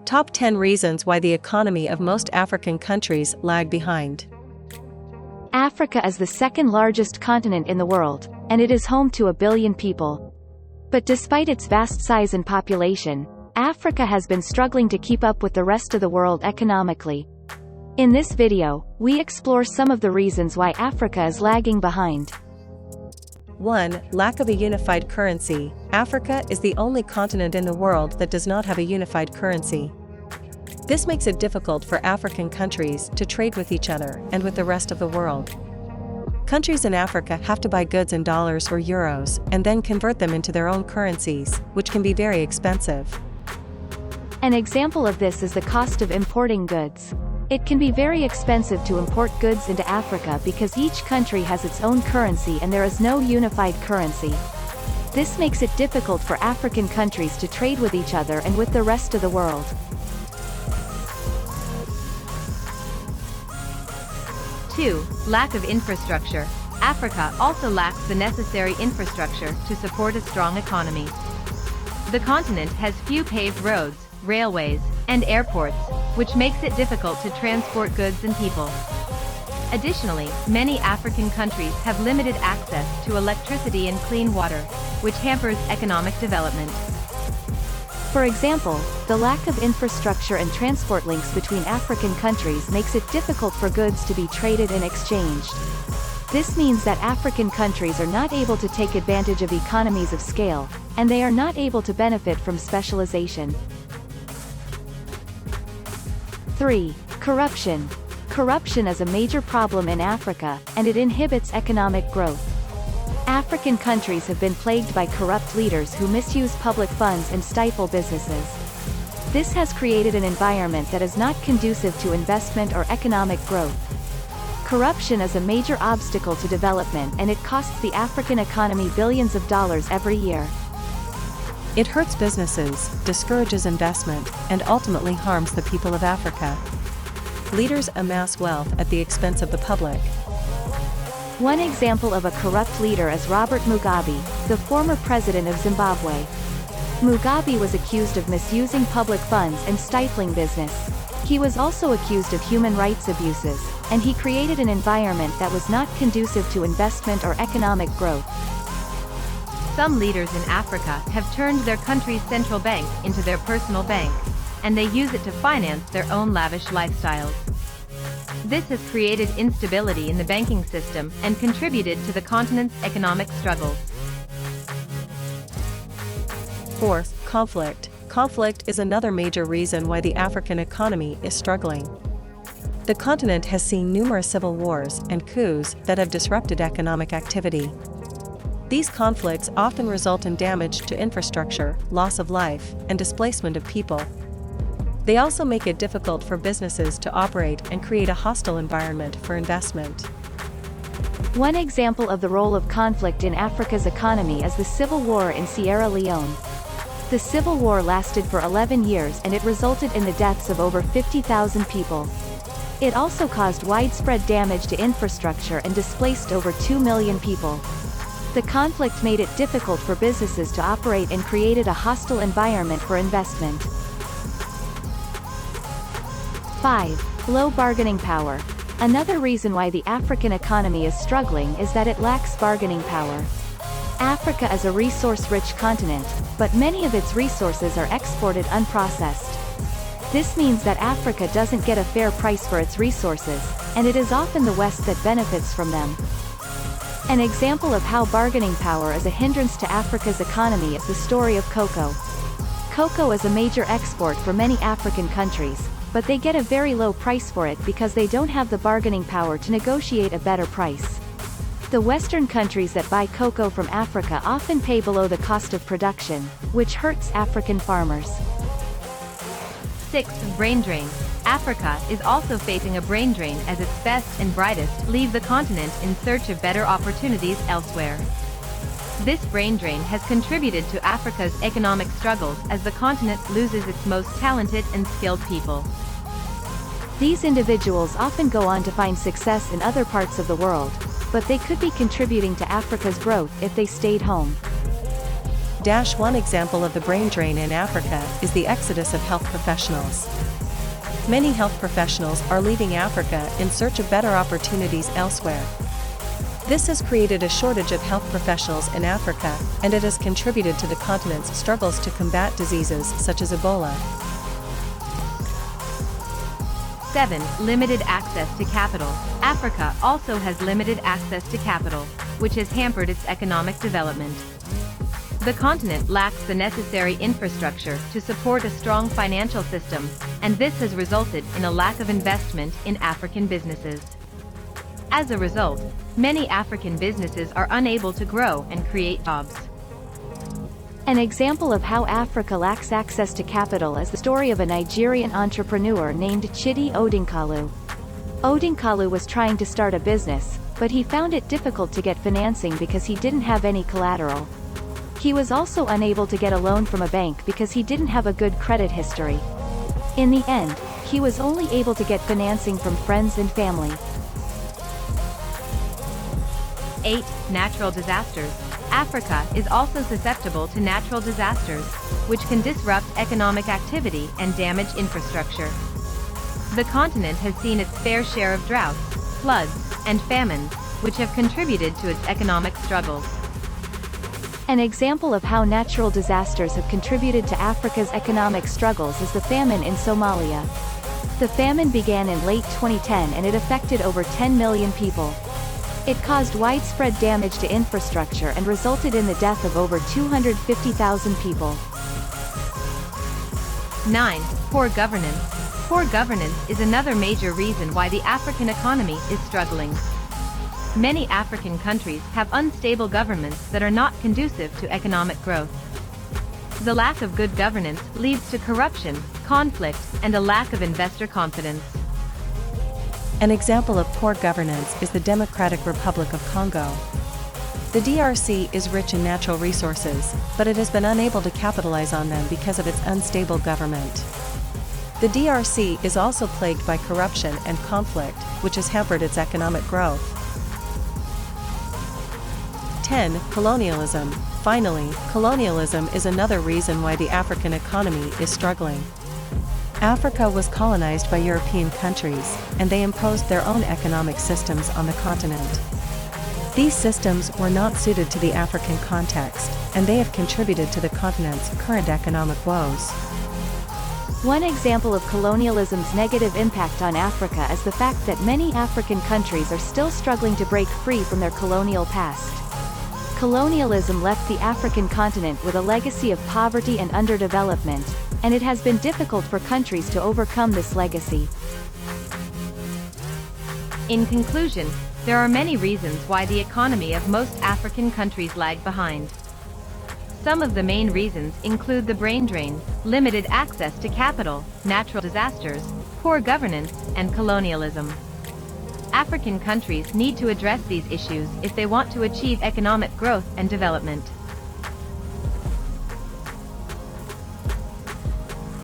Top 10 reasons why the economy of most African countries lag behind. Africa is the second largest continent in the world, and it is home to 1 billion people. But despite its vast size and population, Africa has been struggling to keep up with the rest of the world economically. In this video, we explore some of the reasons why Africa is lagging behind. 1. Lack of a unified currency. Africa is the only continent in the world that does not have a unified currency. This makes it difficult for African countries to trade with each other and with the rest of the world. Countries in Africa have to buy goods in dollars or euros and then convert them into their own currencies, which can be very expensive. An example of this is the cost of importing goods. It can be very expensive to import goods into Africa because each country has its own currency and there is no unified currency. This makes it difficult for African countries to trade with each other and with the rest of the world. 2. Lack of infrastructure. Africa also lacks the necessary infrastructure to support a strong economy. The continent has few paved roads, railways, and airports, which makes it difficult to transport goods and people. Additionally, many African countries have limited access to electricity and clean water, which hampers economic development. For example, the lack of infrastructure and transport links between African countries makes it difficult for goods to be traded and exchanged. This means that African countries are not able to take advantage of economies of scale, and they are not able to benefit from specialization. 3. Corruption. Corruption is a major problem in Africa, and it inhibits economic growth. African countries have been plagued by corrupt leaders who misuse public funds and stifle businesses. This has created an environment that is not conducive to investment or economic growth. Corruption is a major obstacle to development and it costs the African economy billions of dollars every year. It hurts businesses, discourages investment, and ultimately harms the people of Africa. Leaders amass wealth at the expense of the public. One example of a corrupt leader is Robert Mugabe, the former president of Zimbabwe. Mugabe was accused of misusing public funds and stifling business. He was also accused of human rights abuses, and he created an environment that was not conducive to investment or economic growth. Some leaders in Africa have turned their country's central bank into their personal bank, and they use it to finance their own lavish lifestyles. This has created instability in the banking system and contributed to the continent's economic struggles. 4. Conflict. Conflict is another major reason why the African economy is struggling. The continent has seen numerous civil wars and coups that have disrupted economic activity. These conflicts often result in damage to infrastructure, loss of life, and displacement of people. They also make it difficult for businesses to operate and create a hostile environment for investment. One example of the role of conflict in Africa's economy is the civil war in Sierra Leone. The civil war lasted for 11 years and it resulted in the deaths of over 50,000 people. It also caused widespread damage to infrastructure and displaced over 2 million people. The conflict made it difficult for businesses to operate and created a hostile environment for investment. 5. Low bargaining power. Another reason why the African economy is struggling is that it lacks bargaining power. Africa is a resource-rich continent, but many of its resources are exported unprocessed. This means that Africa doesn't get a fair price for its resources, and it is often the West that benefits from them. An example of how bargaining power is a hindrance to Africa's economy is the story of cocoa. Cocoa is a major export for many African countries, but they get a very low price for it because they don't have the bargaining power to negotiate a better price. The Western countries that buy cocoa from Africa often pay below the cost of production, which hurts African farmers. 6. Brain drain. Africa is also facing a brain drain as its best and brightest leave the continent in search of better opportunities elsewhere. This brain drain has contributed to Africa's economic struggles as the continent loses its most talented and skilled people. These individuals often go on to find success in other parts of the world, but they could be contributing to Africa's growth if they stayed home. One example of the brain drain in Africa is the exodus of health professionals. Many health professionals are leaving Africa in search of better opportunities elsewhere. This has created a shortage of health professionals in Africa, and it has contributed to the continent's struggles to combat diseases such as Ebola. 7. Limited access to capital. Africa also has limited access to capital, which has hampered its economic development. The continent lacks the necessary infrastructure to support a strong financial system, and this has resulted in a lack of investment in African businesses. As a result, many African businesses are unable to grow and create jobs. An example of how Africa lacks access to capital is the story of a Nigerian entrepreneur named Chidi Odinkalu. Odinkalu was trying to start a business, but he found it difficult to get financing because he didn't have any collateral. He was also unable to get a loan from a bank because he didn't have a good credit history. In the end, he was only able to get financing from friends and family. 8. Natural disasters. Africa is also susceptible to natural disasters, which can disrupt economic activity and damage infrastructure. The continent has seen its fair share of droughts, floods, and famines, which have contributed to its economic struggles. An example of how natural disasters have contributed to Africa's economic struggles is the famine in Somalia. The famine began in late 2010 and it affected over 10 million people. It caused widespread damage to infrastructure and resulted in the death of over 250,000 people. 9. Poor governance. Poor governance is another major reason why the African economy is struggling. Many African countries have unstable governments that are not conducive to economic growth. The lack of good governance leads to corruption, conflict, and a lack of investor confidence. An example of poor governance is the Democratic Republic of Congo. The DRC is rich in natural resources, but it has been unable to capitalize on them because of its unstable government. The DRC is also plagued by corruption and conflict, which has hampered its economic growth. 10. Colonialism. Finally, colonialism is another reason why the African economy is struggling. Africa was colonized by European countries, and they imposed their own economic systems on the continent. These systems were not suited to the African context, and they have contributed to the continent's current economic woes. One example of colonialism's negative impact on Africa is the fact that many African countries are still struggling to break free from their colonial past. Colonialism left the African continent with a legacy of poverty and underdevelopment, and it has been difficult for countries to overcome this legacy. In conclusion, there are many reasons why the economy of most African countries lag behind. Some of the main reasons include the brain drain, limited access to capital, natural disasters, poor governance, and colonialism. African countries need to address these issues if they want to achieve economic growth and development.